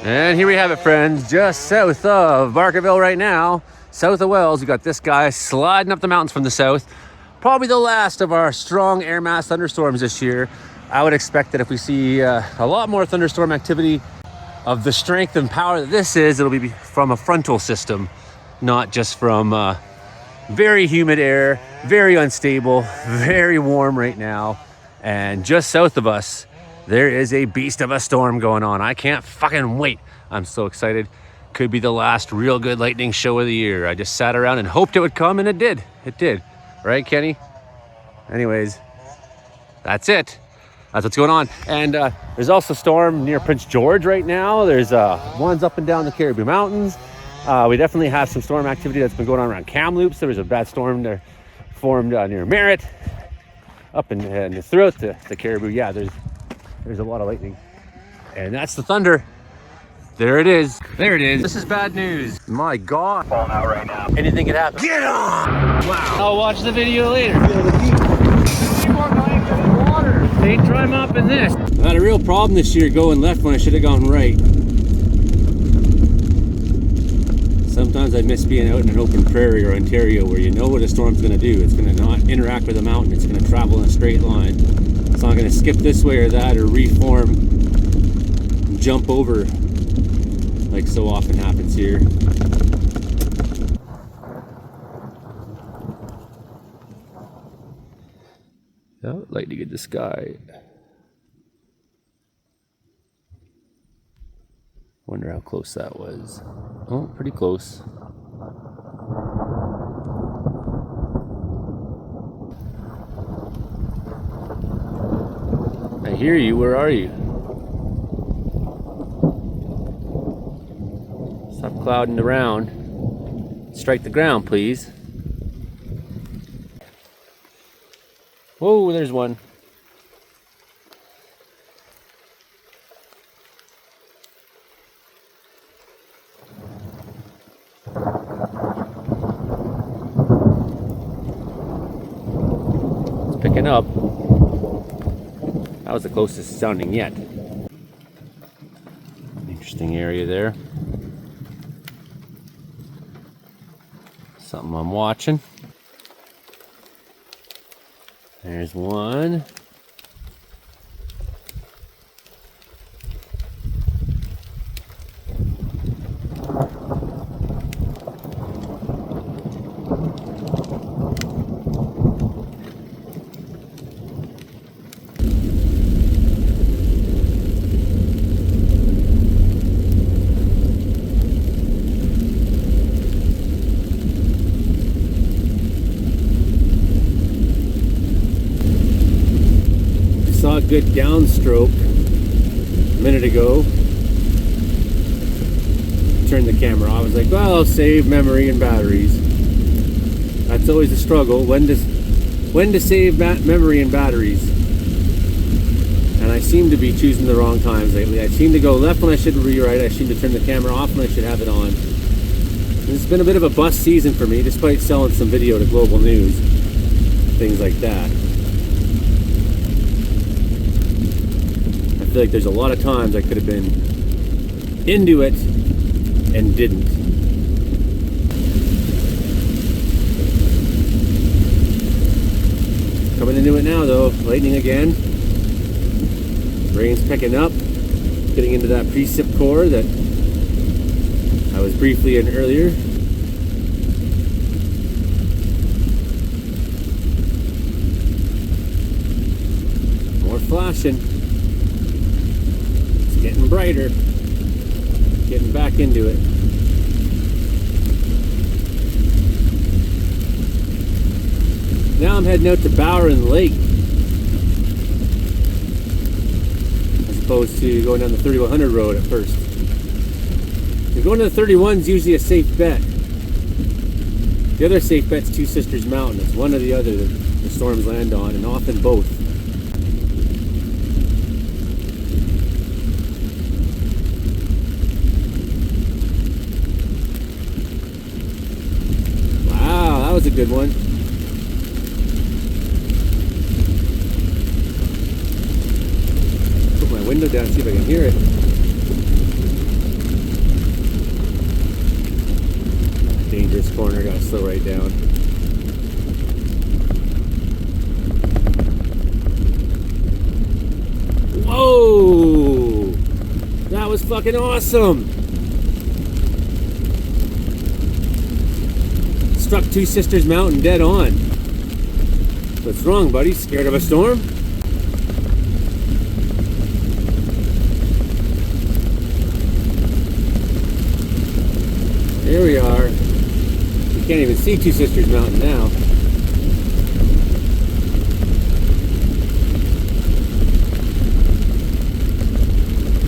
And here we have it, friends, just south of Barkerville right now, south of Wells. We got this guy sliding up the mountains from the south. Probably the last of our strong air mass thunderstorms this year. I would expect that if we see a lot more thunderstorm activity of the strength and power that this is, it'll be from a frontal system, not just from very humid air, very unstable, very warm right now. And just south of us, there is a beast of a storm going on. I can't fucking wait. I'm so excited. Could be the last real good lightning show of the year. I just sat around and hoped it would come, and it did. It did. Right, Kenny? Anyways, that's it. That's what's going on. And there's also a storm near Prince George right now. There's ones up and down the Cariboo Mountains. We definitely have some storm activity that's been going on around Kamloops. There was a bad storm there formed near Merritt, up and throughout the Cariboo. Yeah, there's a lot of lightning. And that's the thunder. There it is. There it is. This is bad news. My God. Falling out right now. Anything could happen. Get on! Wow. I'll watch the video later. Ain't dry mopping this. I had a real problem this year going left when I should have gone right. Sometimes I miss being out in an open prairie or Ontario where you know what a storm's going to do. It's going to not interact with a mountain. It's going to travel in a straight line. It's not going to skip this way or that or reform and jump over like so often happens here. Oh, lightning in the sky. Wonder how close that was. Oh, pretty close. I hear you. Where are you? Stop clouding around. Strike the ground, please. Whoa, there's one. It's picking up. That was the closest sounding yet. Interesting area there. Something I'm watching. There's one. Saw a good downstroke a minute ago. Turned the camera off. I was like, well, I'll save memory and batteries. That's always a struggle. When to save memory and batteries? And I seem to be choosing the wrong times lately. I seem to go left when I should be right. I seem to turn the camera off when I should have it on. And it's been a bit of a bust season for me, despite selling some video to Global News, things like that. I feel like there's a lot of times I could have been into it and didn't. Coming into it now though, lightning again. Rain's picking up, getting into that precip core that I was briefly in earlier. More flashing. Getting brighter, getting back into it. Now I'm heading out to Bowron Lake as opposed to going down the 3100 road at first. And going to the 31 is usually a safe bet. The other safe bet's Two Sisters Mountain. It's one or the other that the storms land on, and often both. That was a good one. Put my window down, see if I can hear it. gotta slow right down. Whoa! That was fucking awesome! Struck Two Sisters Mountain dead on. What's wrong, buddy? Scared of a storm? Here we are. You can't even see Two Sisters Mountain now.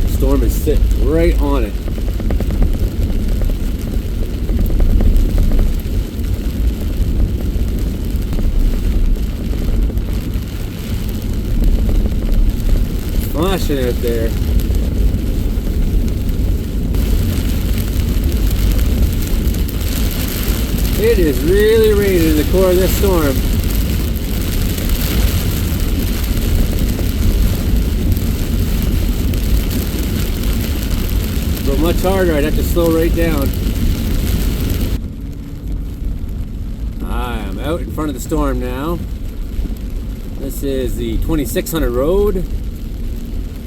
The storm is sitting right on it. Flashing out there. It is really raining in the core of this storm. But much harder, I'd have to slow right down. I'm out in front of the storm now. This is the 2600 road.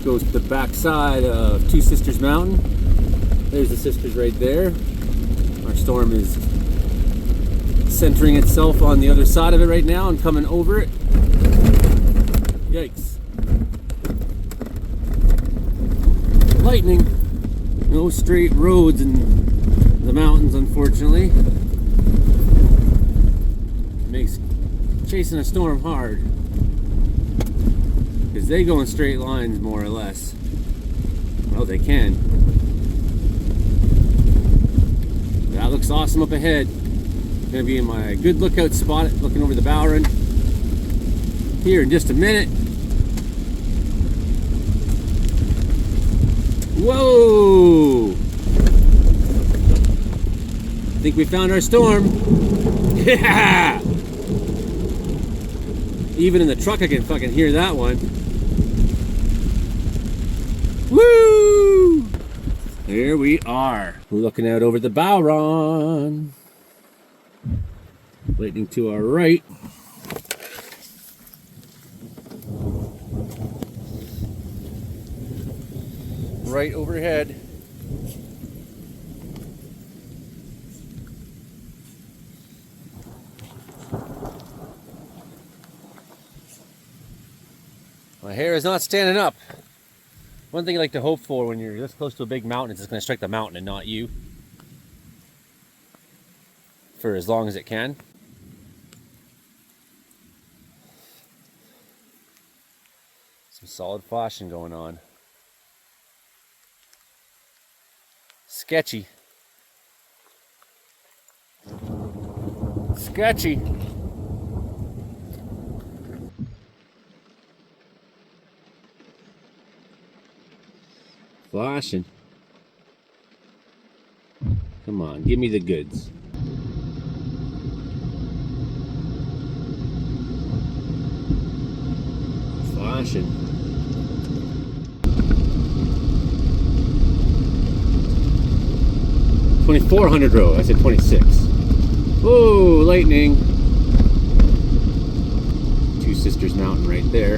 Goes to the back side of Two Sisters Mountain. There's the sisters right there. Our storm is centering itself on the other side of it right now and coming over it. Yikes. Lightning. No straight roads in the mountains, unfortunately. Makes chasing a storm hard. Because they go in straight lines more or less. Well, they can. That looks awesome up ahead. Gonna be in my good lookout spot, looking over the Bowron here in just a minute. Whoa! I think we found our storm. Yeah! Even in the truck I can fucking hear that one. Woo! There we are. We're looking out over the Bowron. Lightning to our right. Right overhead. My hair is not standing up. One thing I like to hope for when you're this close to a big mountain is it's going to strike the mountain and not you. For as long as it can. Some solid flashing going on. Sketchy. Sketchy. Flashing. Come on, give me the goods. Flashing. .2400 row. I said 26. Whoa, lightning. Two Sisters Mountain right there.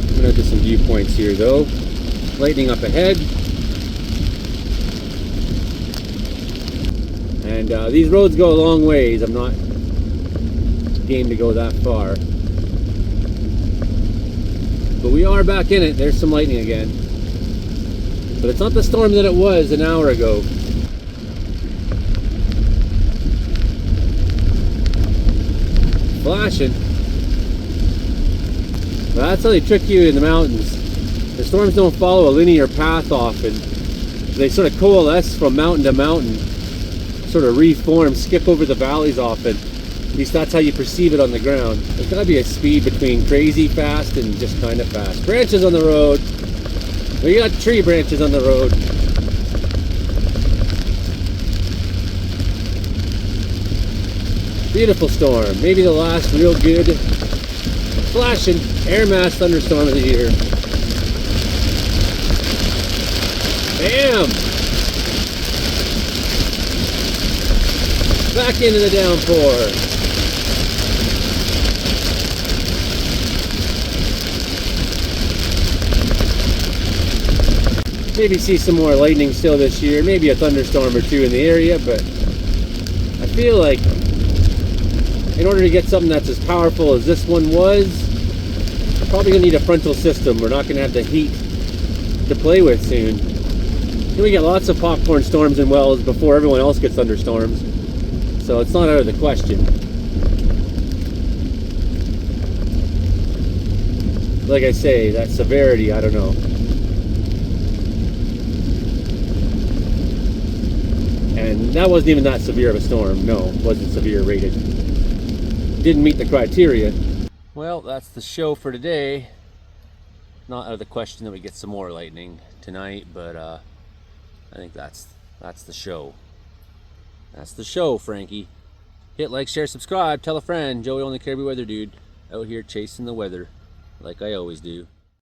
I'm gonna do some viewpoints here though. Lightning up ahead. And these roads go a long ways. I'm not game to go that far. But we are back in it. There's some lightning again. But it's not the storm that it was an hour ago. Flashing. Well, that's how they trick you in the mountains. The storms don't follow a linear path often. They sort of coalesce from mountain to mountain. Sort of reform, skip over the valleys often. At least that's how you perceive it on the ground. There's gotta be a speed between crazy fast and just kind of fast. Branches on the road. We got tree branches on the road. Beautiful storm. Maybe the last real good flashing air mass thunderstorm of the year. Bam! back into the downpour. Maybe see some more lightning still this year, maybe a thunderstorm or two in the area, but I feel like in order to get something that's as powerful as this one was, we're probably gonna need a frontal system. We're not gonna have the heat to play with soon. Then we get lots of popcorn storms in Wells before everyone else gets thunderstorms, so it's not out of the question. Like I say, that severity, I don't know. And that wasn't even that severe of a storm. No, it wasn't severe rated. Didn't meet the criteria. Well, that's the show for today. Not out of the question that we get some more lightning tonight, but I think that's the show. That's the show, Frankie. Hit like, share, subscribe, tell a friend. Joey, only Cariboo weather dude, out here chasing the weather like I always do.